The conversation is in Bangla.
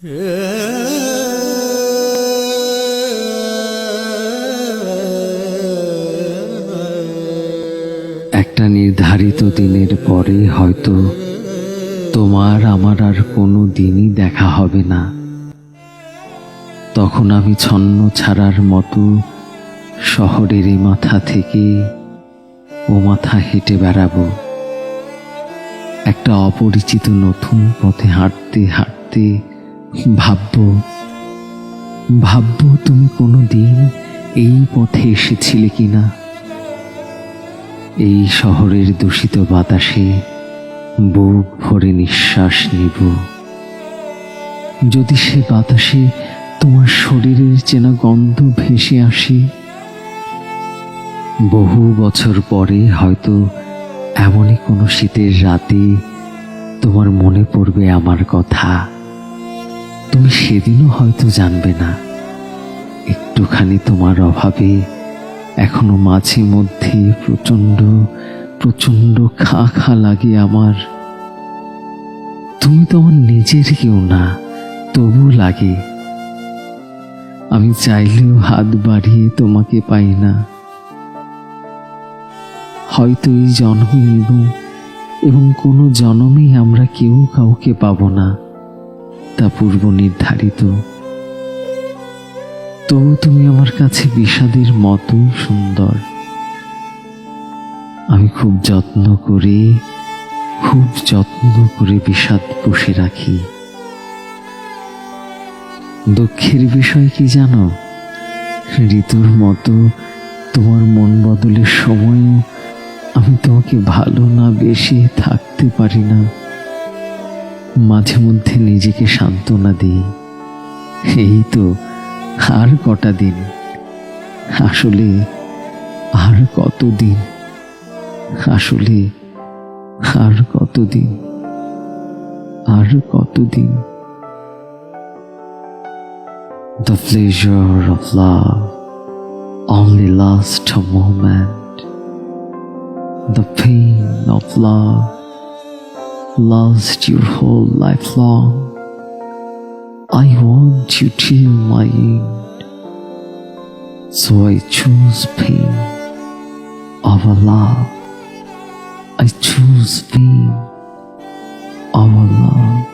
একটা নির্ধারিত দিনের পরে হয়তো তোমার আমার আর কোনো দিনই দেখা হবে না। তখন আমি ছন্ন ছাড়ার মতো শহরের এ মাথা থেকে ও মাথা হেঁটে বেড়াবো, একটা অপরিচিত নতুন পথে হাঁটতে হাঁটতে ভাববো তুমি কোনো দিন এই পথে এসেছিলে কিনা। এই শহরের দূষিত বাতাসে বুক ভরে নিঃশ্বাস নিব, যদি সে বাতাসে তোমার শরীরের চেনা গন্ধ ভেসে আসে। বহু বছর পরে হয়তো এমনই কোনো শীতের রাতে তোমার মনে পড়বে আমার কথা। তুমি সেদিনও হয়তো জানবে না, একটুখানি তোমার অভাবে এখনো মাঝে মধ্যে প্রচন্ড প্রচন্ড খা খা লাগে আমার। তুমি তো আমার নিজের কেউ না, তবু লাগে। আমি চাইলেও হাত বাড়িয়ে তোমাকে পাই না। হয়তো এই জন্মে এবং কোনো জন্মেই আমরা কেউ কাউকে পাবো না, তা পূর্ব নির্ধারিত। তবু তুমি আমার কাছে বিষাদের মতোই সুন্দর। আমি খুব যত্ন করে বিষাদ পুষে রাখি। দুঃখের বিষয় কি জানো, ঋতুর মতো তোমার মন বদলের সময়ও আমি তোমাকে ভালো না বেশি থাকতে পারি না। মাঝে মধ্যে নিজেকে সান্ত্বনা দিই, এই তো আর কটা দিন, আসলে আর কতদিন, আসলে আর কতদিন, আর কতদিন। The pleasure of love only lasts a moment. The pain of love lasts your whole life long. I want you till my end, so I choose pain over love. I choose pain over love.